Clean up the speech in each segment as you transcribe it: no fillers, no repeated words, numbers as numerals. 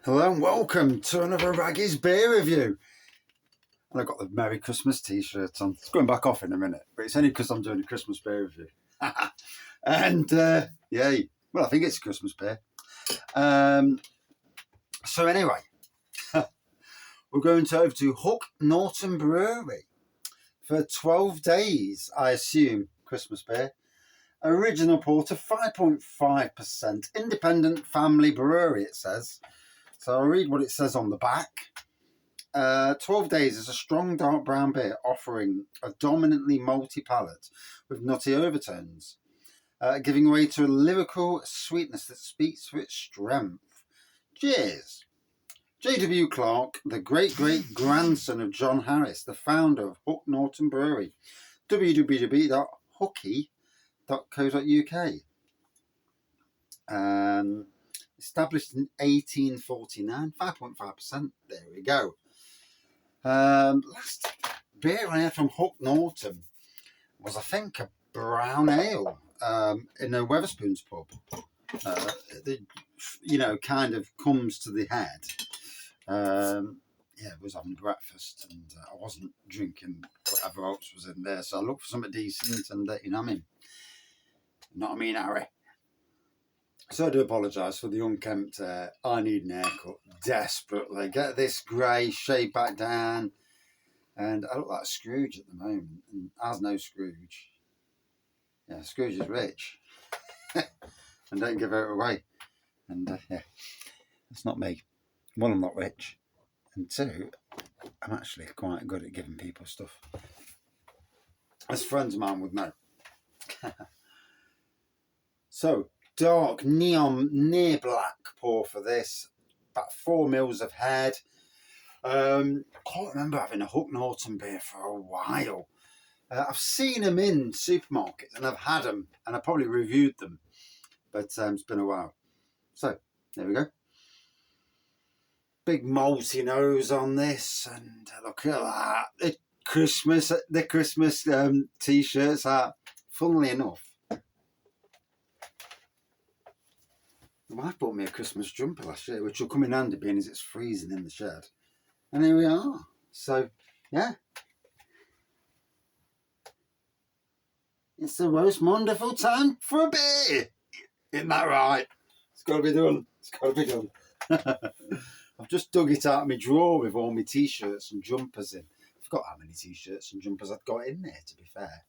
Hello and welcome to another Raggy's beer review. And I've got the Merry Christmas t-shirt on. It's going back off in a minute, but it's only because I'm doing a Christmas beer review. And yay, well, I think it's a Christmas beer. So anyway, we're going over to Hook Norton Brewery for 12 days, I assume, Christmas beer. Original porter, 5.5%, independent family brewery, it says. So I'll read what it says on the back. 12 days is a strong dark brown beer offering a dominantly malty palate with nutty overtones, giving way to a lyrical sweetness that speaks for its strength. Cheers! J.W. Clark, the great-great-grandson of John Harris, the founder of Hook Norton Brewery, www.hooky.co.uk. Established in 1849, 5.5%. There we go. Last beer I had from Hook Norton was, I think, a brown ale in a Wetherspoons pub. Kind of comes to the head. I was having breakfast and I wasn't drinking whatever else was in there, so I looked for something decent and, Harry. So I do apologise for the unkempt hair. I need an haircut desperately. Get this grey, shade back down. And I look like Scrooge at the moment. And as no Scrooge. Yeah, Scrooge is rich. And don't give it away. And it's not me. One, I'm not rich. And two, I'm actually quite good at giving people stuff. As friends of mine would know. So, dark neon near black pour for this, about 4 mils of head. I can't remember having a Hook Norton beer for a while. I've seen them in supermarkets and I've had them and I probably reviewed them, but it's been a while. So there we go. Big malty nose on this, and look at that. The Christmas t-shirts are, funnily enough. My wife bought me a Christmas jumper last year, which will come in handy being as it's freezing in the shed. And here we are. So, yeah. It's the most wonderful time for a beer. Isn't that right? It's got to be done. It's got to be done. I've just dug it out of my drawer with all my t-shirts and jumpers in. I forgot how many t-shirts and jumpers I'd got in there, to be fair.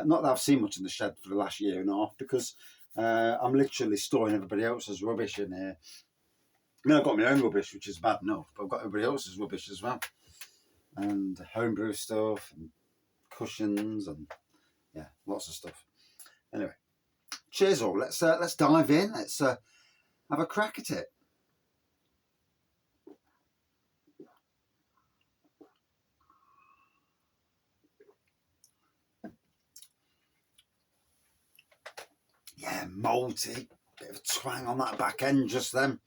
Not that I've seen much in the shed for the last year and a half, because I'm literally storing everybody else's rubbish in here. I mean, I've got my own rubbish, which is bad enough, but I've got everybody else's rubbish as well. And homebrew stuff and cushions and, yeah, lots of stuff. Anyway, cheers all. Let's dive in. Let's have a crack at it. Yeah, malty. Bit of a twang on that back end just then.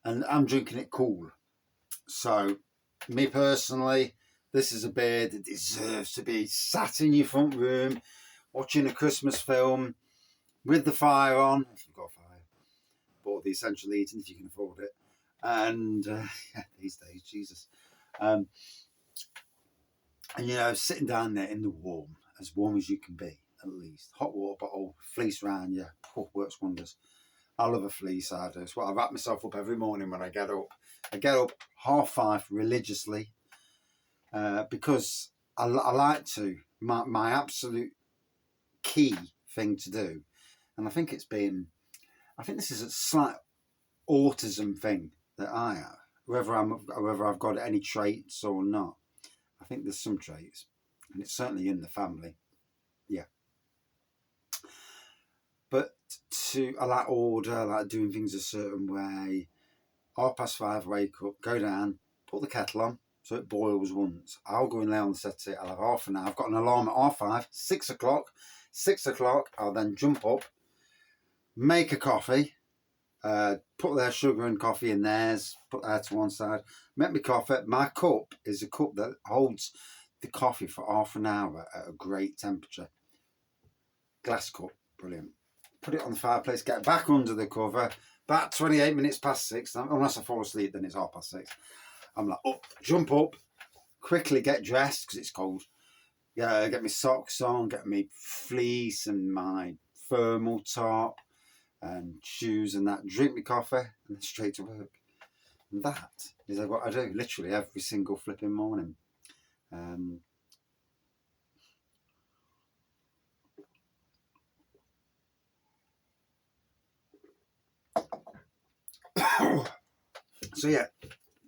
And I'm drinking it cool. So, me personally, this is a beer that deserves to be sat in your front room, watching a Christmas film, with the fire on, if you've got a fire, or the essential eating if you can afford it. And these days, Jesus. And sitting down there in the warm as you can be, at least. Hot water bottle, fleece round you, works wonders. I love a fleece, I do. It's what I wrap myself up every morning when I get up. I get up 5:30 religiously because I like to. My absolute key thing to do, and I think this is a slight autism thing that I have, whether I've got any traits or not. I think there's some traits, and it's certainly in the family. Yeah. But I like order, I like doing things a certain way. 5:30, wake up, go down, put the kettle on so it boils once. I'll go and lay on the settee. I'll have half an hour. I've got an alarm at 5:30, 6 o'clock. 6 o'clock, I'll then jump up, make a coffee, put their sugar and coffee in theirs, put that to one side, make my coffee. My cup is a cup that holds the coffee for half an hour at a great temperature. Glass cup, brilliant. put it on the fireplace, get back under the cover. About 28 minutes past 6, unless I fall asleep, then it's 6:30. I'm like, up, jump up, quickly get dressed because it's cold. Yeah, get my socks on, get my fleece and my thermal top and shoes and that, drink my coffee and then straight to work. And that is what I do literally every single flipping morning. So yeah,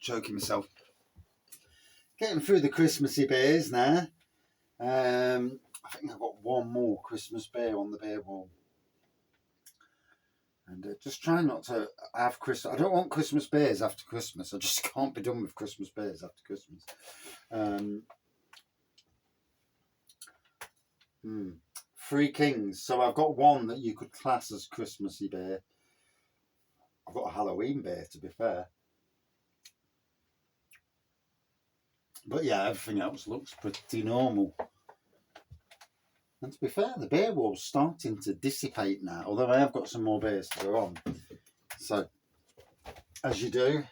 choking myself. Getting through the Christmassy beers now. I think I've got one more Christmas beer on the beer wall. And just try not to have Christmas. I don't want Christmas beers after Christmas. I just can't be done with Christmas beers after Christmas. Three Kings. So I've got one that you could class as Christmassy beer. I've got a Halloween beer, to be fair. But yeah, everything else looks pretty normal. And to be fair, the beer wall's starting to dissipate now, although I have got some more beers to go on. So, as you do.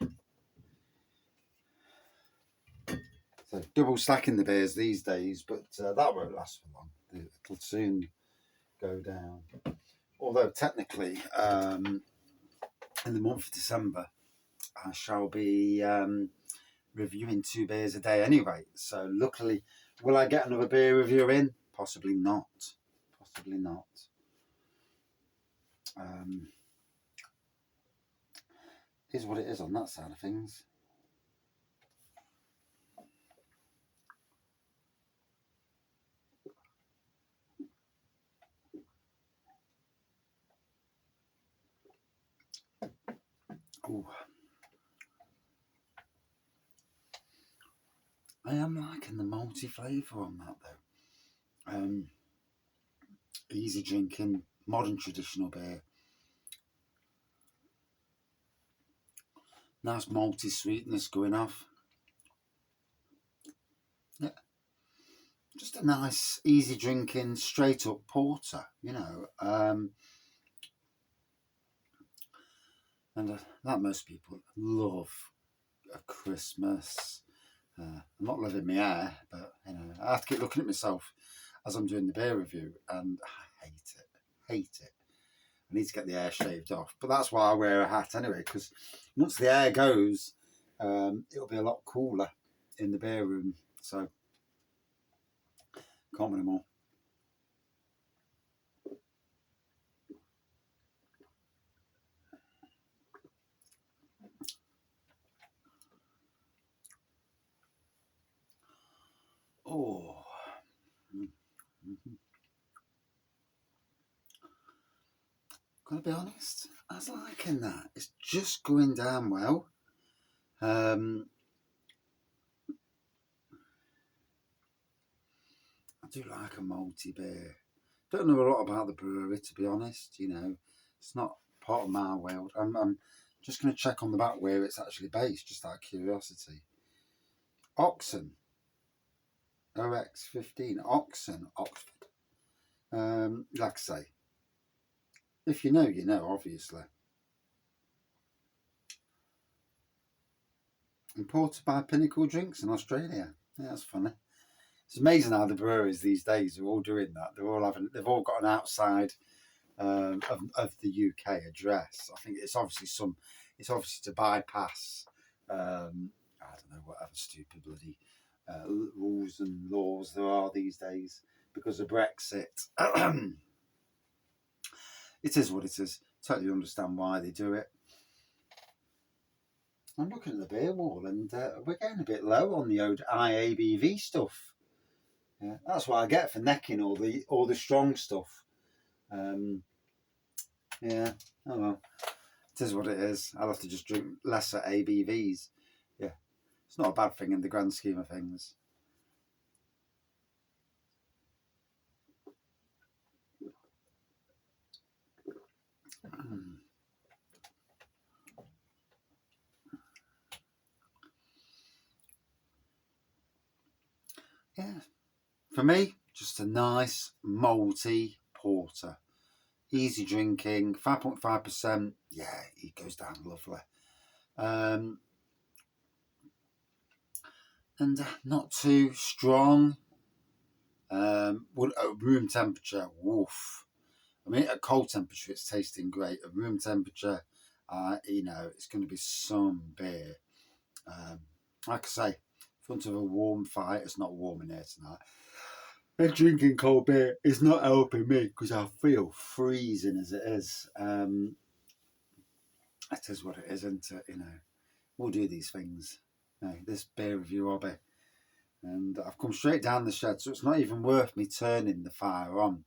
So, double stacking the beers these days, but that won't last for long. It'll soon go down. Although, technically, in the month of December, I shall be reviewing 2 beers a day anyway. So, luckily, will I get another beer review in? Possibly not. Possibly not. Is what it is on that side of things. Ooh. I am liking the malty flavour on that though. Easy drinking, modern traditional beer. Nice malty sweetness going off. Yeah. Just a nice, easy drinking, straight up porter, you know. And like most people, love a Christmas. I'm not living my hair, but you know, I have to keep looking at myself as I'm doing the beer review, and I hate it. I need to get the hair shaved off, but that's why I wear a hat anyway, because once the hair goes, it'll be a lot cooler in the beer room, so can't win them all. Oh. Gotta be honest, I was liking that. It's just going down well. I do like a malty beer. Don't know a lot about the brewery, to be honest. You know, it's not part of my world. I'm just going to check on the back where it's actually based, just out of curiosity. Oxon, OX15, Oxon, Oxford. Like I say, if you know, you know, obviously. Imported by Pinnacle Drinks in Australia. Yeah, that's funny. It's amazing how the breweries these days are all doing that. They've all got an outside of the UK address. I think it's obviously to bypass I don't know, whatever stupid bloody rules and laws there are these days because of Brexit. It is what it is. Totally understand why they do it. I'm looking at the beer wall and we're getting a bit low on the old IABV stuff. Yeah, that's what I get for necking all the strong stuff. Yeah, oh well. It is what it is. I'll have to just drink lesser ABVs. Yeah, it's not a bad thing in the grand scheme of things. Yeah, for me, just a nice malty porter. easy drinking, 5.5%. Yeah, it goes down lovely. And not too strong. At room temperature, woof. I mean, at cold temperature, it's tasting great. At room temperature, it's going to be some beer. Like I say, in front of a warm fire, it's not warm in here tonight. And drinking cold beer is not helping me because I feel freezing as it is. It is what it is, isn't it? We'll do these things. This beer review hobby. And I've come straight down the shed, so it's not even worth me turning the fire on.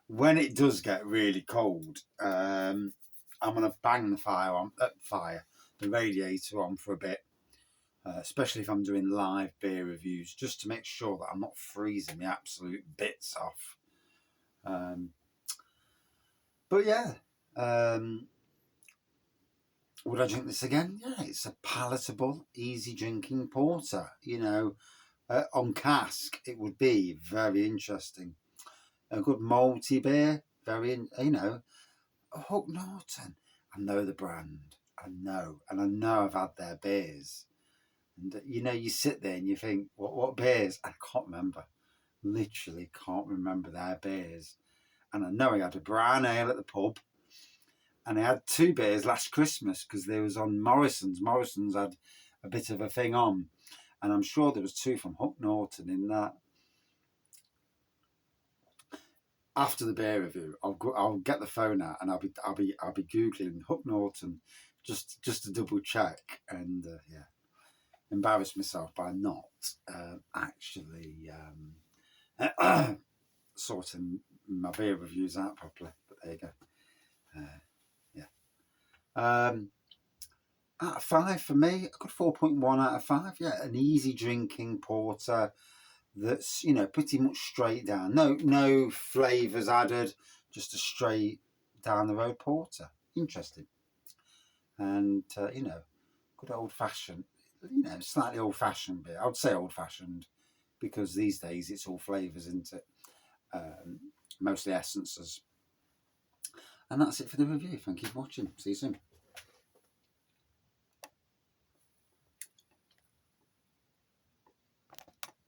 When it does get really cold, I'm going to bang the radiator on for a bit, especially if I'm doing live beer reviews, just to make sure that I'm not freezing the absolute bits off. But yeah, would I drink this again? Yeah, it's a palatable, easy drinking porter. On cask, it would be very interesting. A good malty beer, Hook Norton. I know the brand. I know I've had their beers. And you sit there and you think, what beers? I can't remember. Literally can't remember their beers. And I know I had a brown ale at the pub. And I had 2 beers last Christmas because they was on Morrison's. Morrison's had a bit of a thing on. And I'm sure there was 2 from Hook Norton in that. After the beer review, I'll get the phone out and I'll be googling Hook Norton just to double check and embarrass myself by not actually sorting my beer reviews out properly. But there you go. Out of 5 for me, a good 4.1 out of 5. Yeah, an easy drinking porter that's pretty much straight down. No flavours added, just a straight down the road porter. Interesting. And good old fashioned. Slightly old fashioned beer. I would say old fashioned because these days it's all flavours, isn't it? Mostly essences. And that's it for the review. Thank you for watching. See you soon.